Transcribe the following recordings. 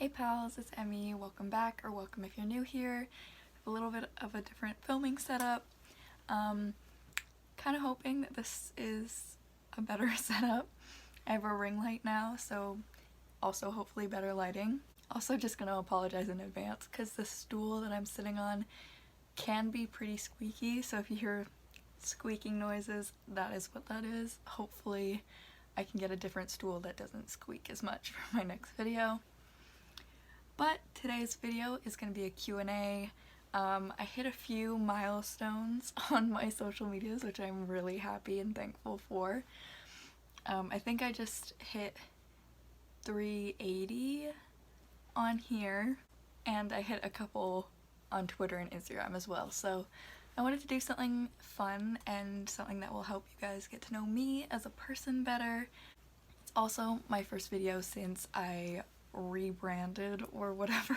Hey pals, it's Emmy. Welcome back, or welcome if you're new here. A little bit of a different filming setup. Kind of hoping that this is a better setup. I have a ring light now, so also hopefully better lighting. Also just gonna apologize in advance because the stool that I'm sitting on can be pretty squeaky, so if you hear squeaking noises, that is what that is. Hopefully I can get a different stool that doesn't squeak as much for my next video. But today's video is going to be a Q&A. I hit a few milestones on my social medias, which I'm really happy and thankful for. I think I just hit 380 on here, and I hit a couple on Twitter and Instagram as well. So I wanted to do something fun and something that will help you guys get to know me as a person better. It's also my first video since I rebranded or whatever,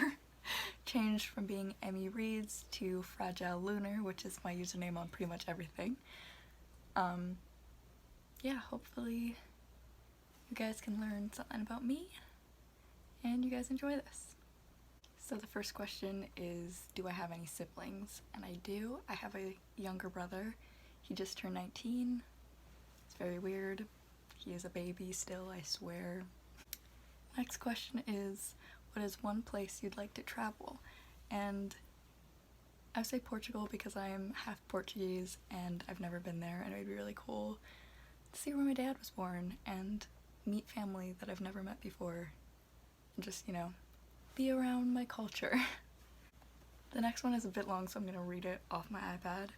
changed from being emycmedeiros to fragilelunar, which is my username on pretty much everything. Yeah, hopefully you guys can learn something about me and you guys enjoy this. So the first question is, do I have any siblings? And I do. I have a younger brother. He just turned 19. It's very weird. He is a baby still, I swear. Next question is, what is one place you'd like to travel? And I say Portugal because I am half Portuguese and I've never been there, and it would be really cool to see where my dad was born and meet family that I've never met before and just, you know, be around my culture. The next one is a bit long, so I'm going to read it off my iPad.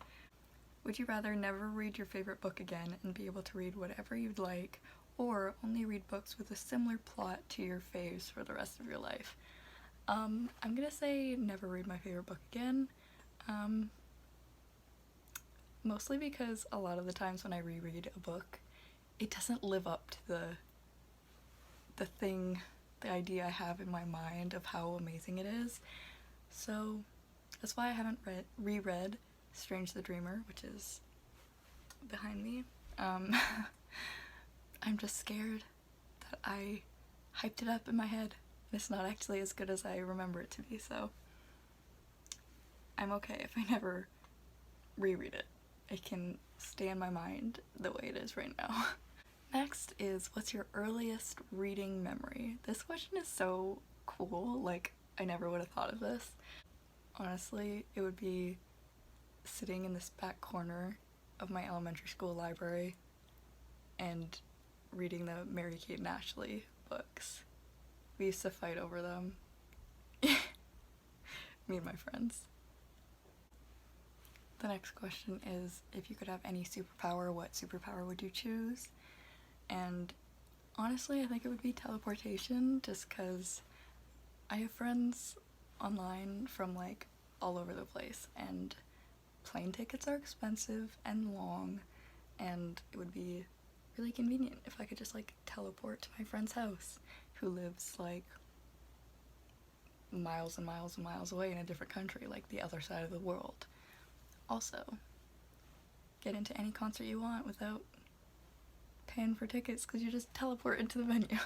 Would you rather never read your favorite book again and be able to read whatever you'd like, or only read books with a similar plot to your faves for the rest of your life? I'm gonna say never read my favorite book again, mostly because a lot of the times when I reread a book, it doesn't live up to the idea I have in my mind of how amazing it is. So that's why I haven't reread Strange the Dreamer, which is behind me. I'm just scared that I hyped it up in my head and it's not actually as good as I remember it to be, so I'm okay if I never reread it. It can stay in my mind the way it is right now. Next is, what's your earliest reading memory? This question is so cool, like I never would have thought of this. Honestly, it would be sitting in this back corner of my elementary school library and reading the Mary-Kate and Ashley books. We used to fight over them. Me and my friends. The next question is, if you could have any superpower, what superpower would you choose? And honestly, I think it would be teleportation, just because I have friends online from like all over the place, and plane tickets are expensive and long, and it would be really convenient if I could just like teleport to my friend's house who lives like miles and miles and miles away in a different country, like the other side of the world. Also, get into any concert you want without paying for tickets because you just teleport into the venue.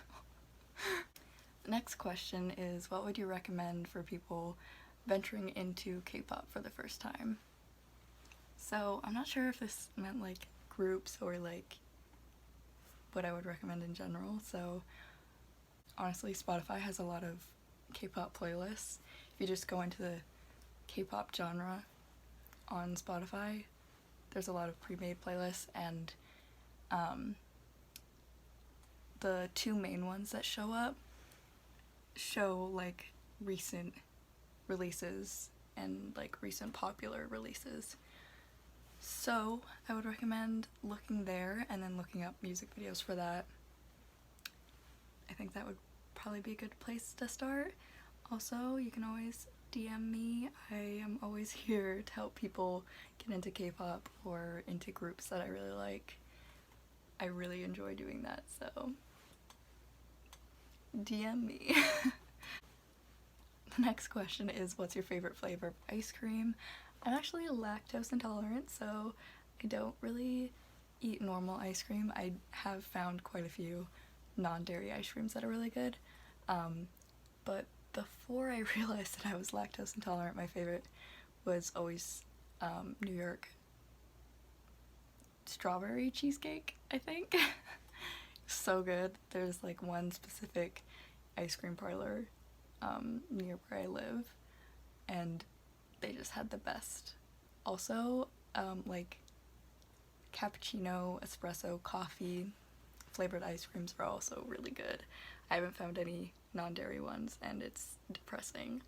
Next question is, what would you recommend for people venturing into K-pop for the first time? So I'm not sure if this meant like groups or like what I would recommend in general. So honestly, Spotify has a lot of K-pop playlists. If you just go into the K-pop genre on Spotify, there's a lot of pre-made playlists, and the two main ones that show up show like recent releases and like recent popular releases. So I would recommend looking there and then looking up music videos for that. I think that would probably be a good place to start. Also, you can always DM me. I am always here to help people get into K-pop or into groups that I really like. I really enjoy doing that, so DM me. The next question is, what's your favorite flavor of ice cream? I'm actually lactose intolerant, so I don't really eat normal ice cream. I have found quite a few non-dairy ice creams that are really good, but before I realized that I was lactose intolerant, my favorite was always New York strawberry cheesecake, I think. So good. There's like one specific ice cream parlor near where I live, and they just had the best. Also, like cappuccino, espresso, coffee, flavored ice creams are also really good. I haven't found any non-dairy ones, and it's depressing.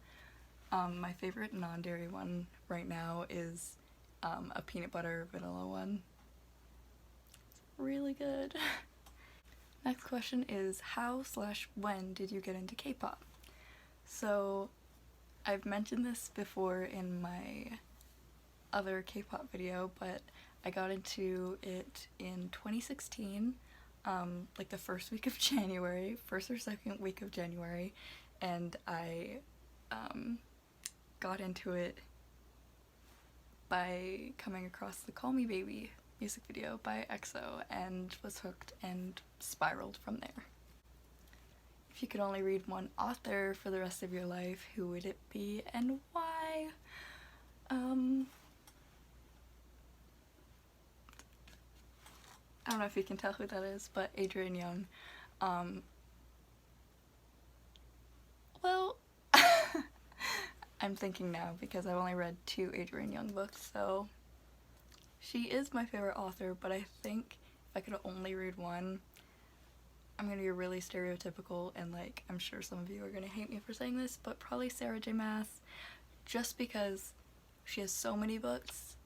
My favorite non-dairy one right now is a peanut butter vanilla one. It's really good. Next question is how/when did you get into K-pop? So I've mentioned this before in my other K-pop video, but I got into it in 2016, like the first week of January, first or second week of January, and I got into it by coming across the Call Me Baby music video by EXO and was hooked and spiraled from there. If you could only read one author for the rest of your life, who would it be and why? I don't know if you can tell who that is, but Adrian Young. Well, I'm thinking now because I've only read 2 Adrian Young books, so she is my favorite author, but I think if I could only read one, I'm gonna be really stereotypical, and like, I'm sure some of you are gonna hate me for saying this, but probably Sarah J Maas, just because she has so many books,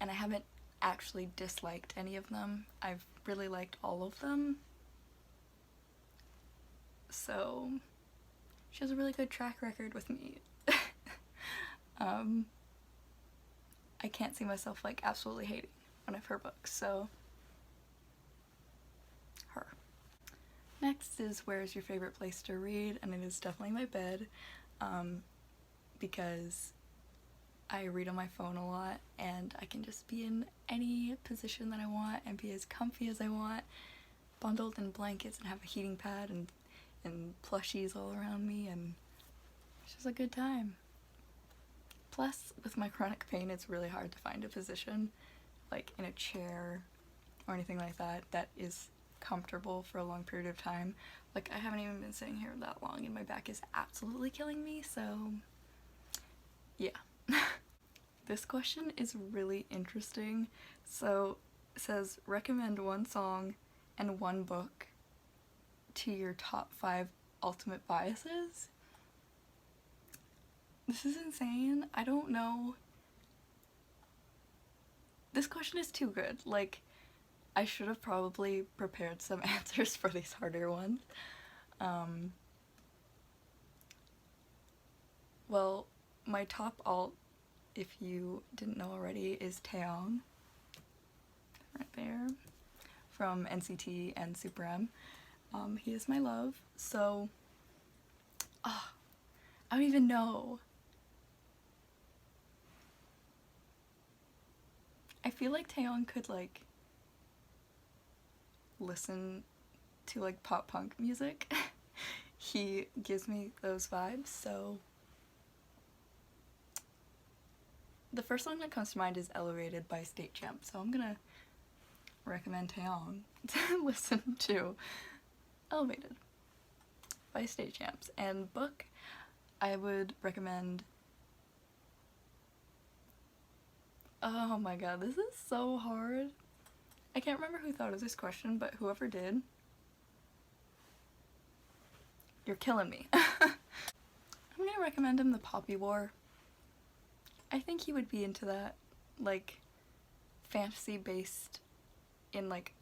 and I haven't actually disliked any of them. I've really liked all of them. So she has a really good track record with me. I can't see myself like absolutely hating one of her books, so her. Next is where's your favorite place to read, and it is definitely my bed, because I read on my phone a lot and I can just be in any position that I want and be as comfy as I want, bundled in blankets and have a heating pad and plushies all around me, and it's just a good time. Plus, with my chronic pain, it's really hard to find a position, like in a chair or anything like that, that is comfortable for a long period of time. Like, I haven't even been sitting here that long and my back is absolutely killing me, so yeah. This question is really interesting. So it says, recommend one song and one book to your top 5 ultimate biases. This is insane. I don't know. This question is too good. Like, I should have probably prepared some answers for these harder ones. Well, my top alt, if you didn't know already, is Taeyong. Right there. From NCT and Super M. He is my love. So, I don't even know. I feel like Taeyong could like listen to like pop punk music. He gives me those vibes, so the first song that comes to mind is Elevated by State Champ, so I'm gonna recommend Taeyong to listen to Elevated by State Champs. And book, I would recommend, oh my god, this is so hard. I can't remember who thought of this question, but whoever did, you're killing me. I'm gonna recommend him The Poppy War. I think he would be into that, like, fantasy based in like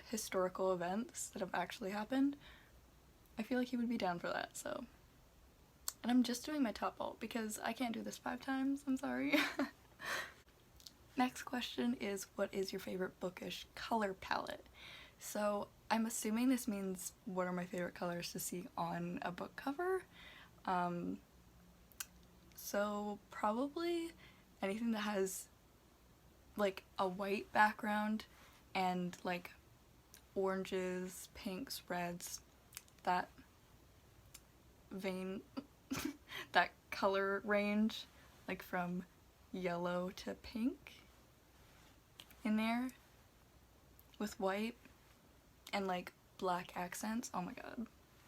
historical events that have actually happened. I feel like he would be down for that, so. And I'm just doing my top alt because I can't do this 5 times, I'm sorry. Next question is, what is your favorite bookish color palette? So I'm assuming this means what are my favorite colors to see on a book cover. So probably anything that has like a white background and like oranges, pinks, reds, that vein, that color range, like from yellow to pink in there with white and like black accents. Oh my god,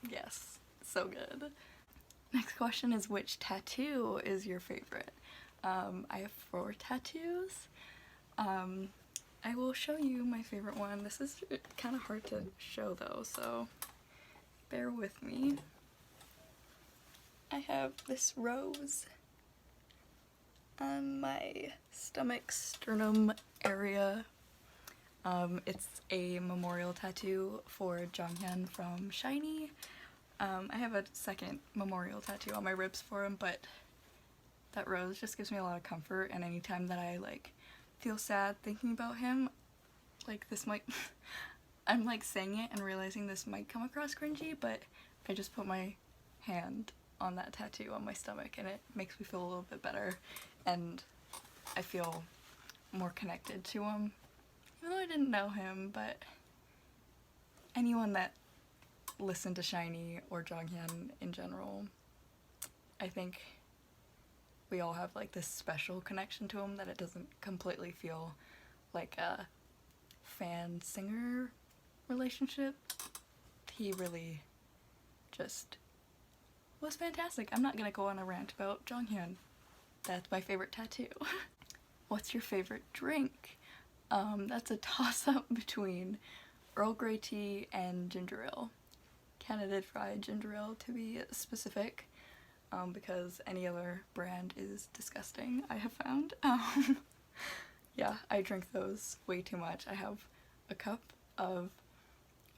yes, so good. Next question is, which tattoo is your favorite? I have 4 tattoos. I will show you my favorite one. This is kind of hard to show though, so bear with me. I have this rose on my stomach sternum area. It's a memorial tattoo for Jonghyun from SHINee. I have a second memorial tattoo on my ribs for him, but that rose just gives me a lot of comfort, and anytime that I like feel sad thinking about him, like this might I'm like saying it and realizing this might come across cringy, but I just put my hand on that tattoo on my stomach and it makes me feel a little bit better, and I feel more connected to him, even though I didn't know him. But anyone that listened to SHINee or Jonghyun in general, I think we all have like this special connection to him that it doesn't completely feel like a fan-singer relationship. He really just was fantastic. I'm not gonna go on a rant about Jonghyun. That's my favorite tattoo. What's your favorite drink? That's a toss-up between Earl Grey tea and ginger ale. Canada Fried ginger ale to be specific, because any other brand is disgusting, I have found. Yeah, I drink those way too much. I have a cup of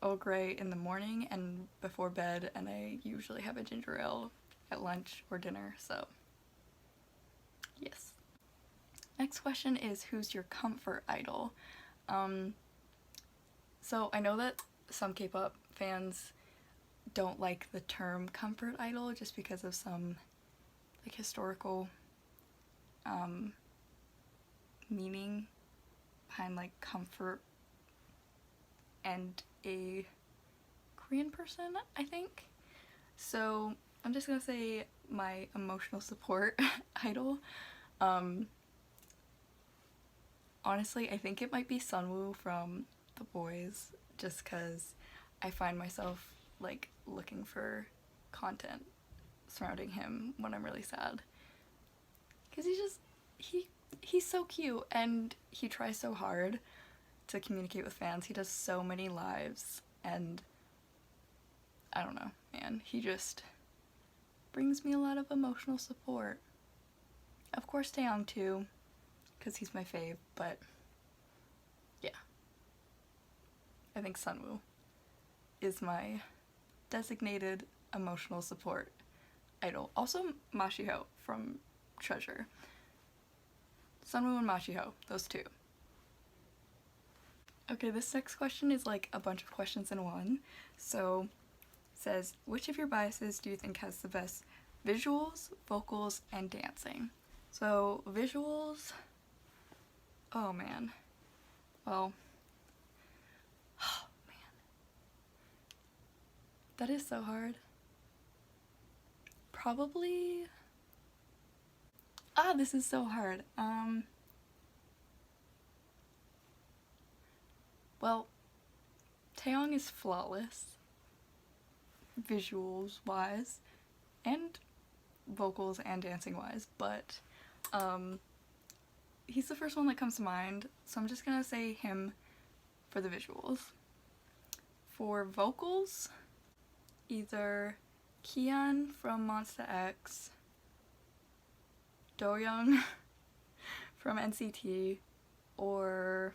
Earl Grey in the morning and before bed, and I usually have a ginger ale at lunch or dinner, so yes. Next question is, who's your comfort idol? So I know that some K-pop fans don't like the term comfort idol just because of some like historical meaning behind like comfort and a Korean person, I think. So I'm just gonna say my emotional support idol. Honestly, I think it might be Sunwoo from The Boys, just because I find myself like looking for content surrounding him when I'm really sad, because he's so cute and he tries so hard to communicate with fans. He does so many lives, and I don't know, man, he just brings me a lot of emotional support. Of course Taeyong too, because he's my fave, but yeah, I think Sunwoo is my designated emotional support idol. Also Mashiho from Treasure. Sunwoo and Mashiho, those two. Okay, this next question is like a bunch of questions in one. So it says, which of your biases do you think has the best visuals, vocals, and dancing? So visuals, oh man, well, oh man, that is so hard. Probably, this is so hard. Well, Taeyong is flawless, visuals wise, and vocals and dancing wise, but he's the first one that comes to mind, so I'm just gonna say him for the visuals. For vocals, either Kian from Monsta X, Doyoung from NCT, or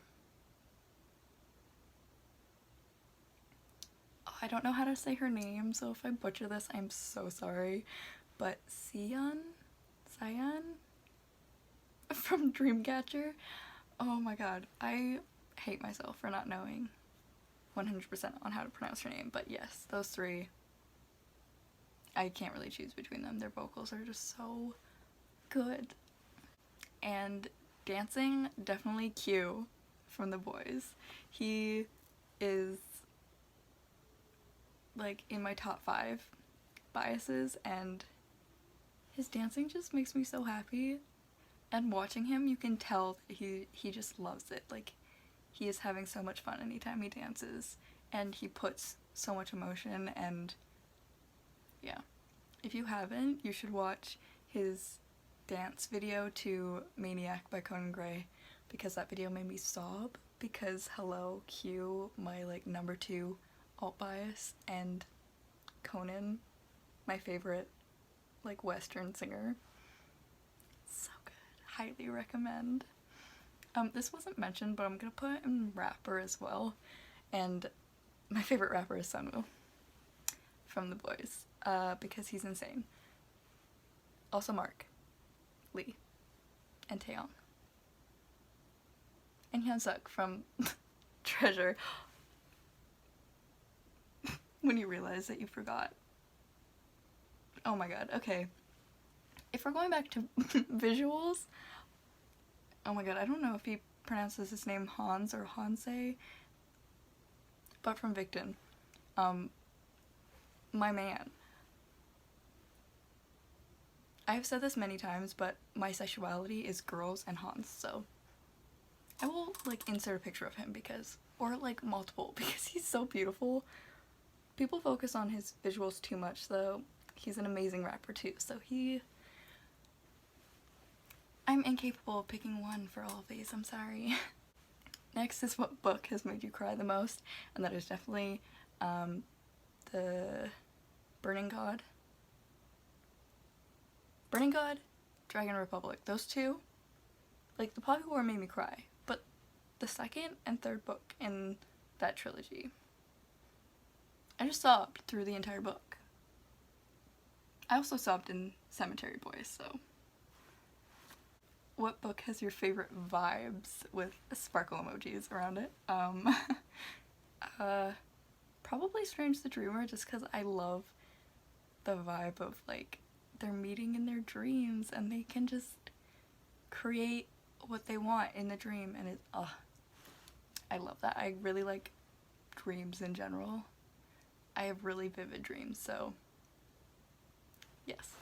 I don't know how to say her name, so if I butcher this, I'm so sorry, but Cyan from Dreamcatcher. Oh my god, I hate myself for not knowing 100% on how to pronounce her name, but yes, those three, I can't really choose between them. Their vocals are just so good. And dancing, definitely Q from The Boys. He is like in my top 5 biases, and his dancing just makes me so happy. And watching him, you can tell that he just loves it. Like, he is having so much fun anytime he dances, and he puts so much emotion, and yeah. If you haven't, you should watch his dance video to Maniac by Conan Gray, because that video made me sob, because hello, Q, my like number 2 alt bias, and Conan, my favorite like Western singer. So good. Highly recommend. This wasn't mentioned, but I'm gonna put in rapper as well, and my favorite rapper is Sunwoo from The Boys, because he's insane. Also Mark, Lee, and Taeyong, and Hyunsuk from Treasure. When you realize that you forgot. Oh my god, okay. If we're going back to visuals, oh my god, I don't know if he pronounces his name Hans or Hanse, but from Victon, my man. I've said this many times, but my sexuality is girls and Hans, so I will like insert a picture of him because, or like multiple, because he's so beautiful. People focus on his visuals too much though. He's an amazing rapper too, so I'm incapable of picking one for all of these, I'm sorry. Next is what book has made you cry the most, and that is definitely the Burning God, Dragon Republic. Those two, like, the Poppy War made me cry, but the second and third book in that trilogy, I just sobbed through the entire book. I also sobbed in Cemetery Boys, so. What book has your favorite vibes with sparkle emojis around it? Probably Strange the Dreamer, just because I love the vibe of like they're meeting in their dreams and they can just create what they want in the dream, and I love that. I really like dreams in general. I have really vivid dreams, so yes.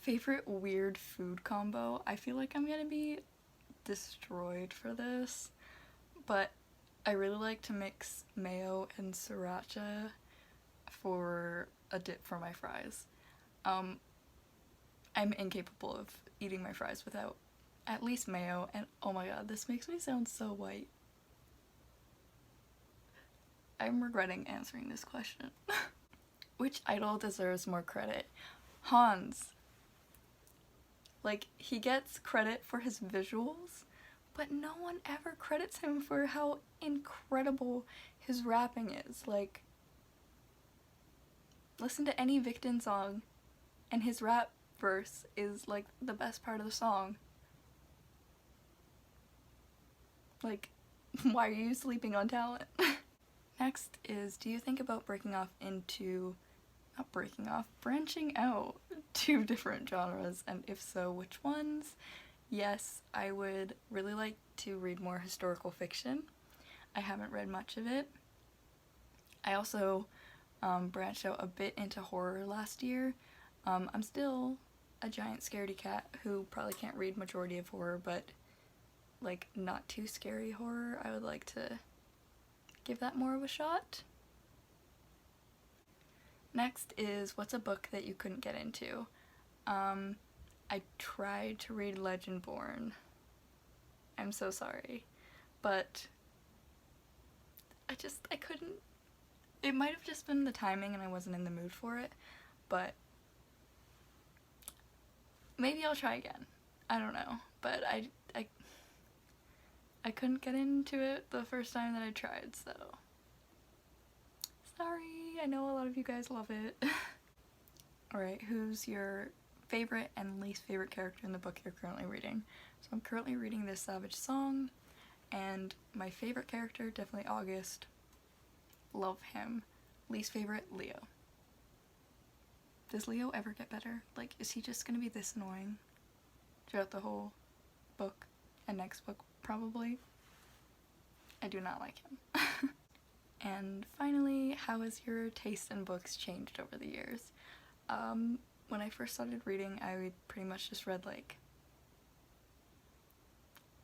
Favorite weird food combo? I feel like I'm gonna be destroyed for this, but I really like to mix mayo and sriracha for a dip for my fries. I'm incapable of eating my fries without at least mayo, and oh my god, this makes me sound so white. I'm regretting answering this question. Which idol deserves more credit? Hans. Like, he gets credit for his visuals, but no one ever credits him for how incredible his rapping is. Like, listen to any Victon song, and his rap verse is, like, the best part of the song. Like, why are you sleeping on talent? Next is, do you think about branching out to different genres, and if so, which ones? Yes, I would really like to read more historical fiction. I haven't read much of it. I also branched out a bit into horror last year. I'm still a giant scaredy cat who probably can't read majority of horror, but like not too scary horror, I would like to give that more of a shot. Next is, what's a book that you couldn't get into? I tried to read Legendborn. I'm so sorry, but I couldn't. It might have just been the timing and I wasn't in the mood for it, but maybe I'll try again. I don't know, but I couldn't get into it the first time that I tried, so sorry. I know a lot of you guys love it. Alright, who's your favorite and least favorite character in the book you're currently reading? So I'm currently reading This Savage Song, and my favorite character, definitely August. Love him. Least favorite, Leo. Does Leo ever get better? Like, is he just gonna be this annoying throughout the whole book and next book, probably? I do not like him. And finally, how has your taste in books changed over the years? When I first started reading, I pretty much just read, like,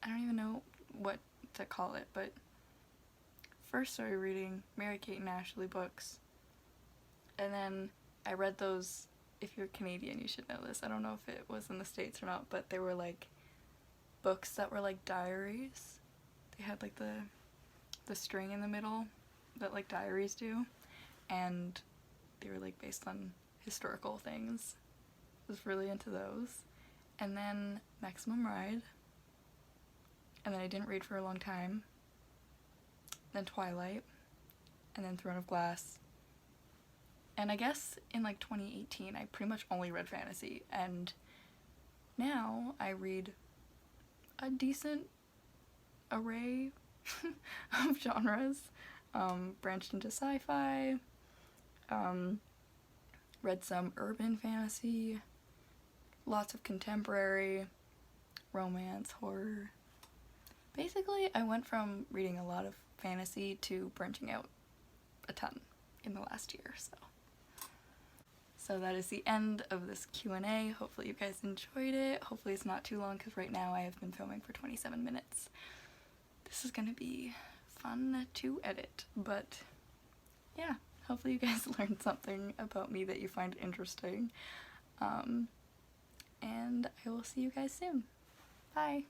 I don't even know what to call it, but first started reading Mary-Kate and Ashley books, and then I read those. If you're Canadian, you should know this. I don't know if it was in the States or not, but they were like books that were like diaries. They had like the string in the middle that like diaries do, and they were like based on historical things. I was really into those. And then Maximum Ride, and then I didn't read for a long time. Then Twilight, and then Throne of Glass. And I guess in like 2018 I pretty much only read fantasy, and now I read a decent array of genres. Branched into sci-fi, read some urban fantasy, lots of contemporary, romance, horror. Basically, I went from reading a lot of fantasy to branching out a ton in the last year, so that is the end of this Q&A. Hopefully you guys enjoyed it. Hopefully it's not too long, because right now I have been filming for 27 minutes. This is gonna be fun to edit, but yeah, hopefully you guys learned something about me that you find interesting. And I will see you guys soon. Bye!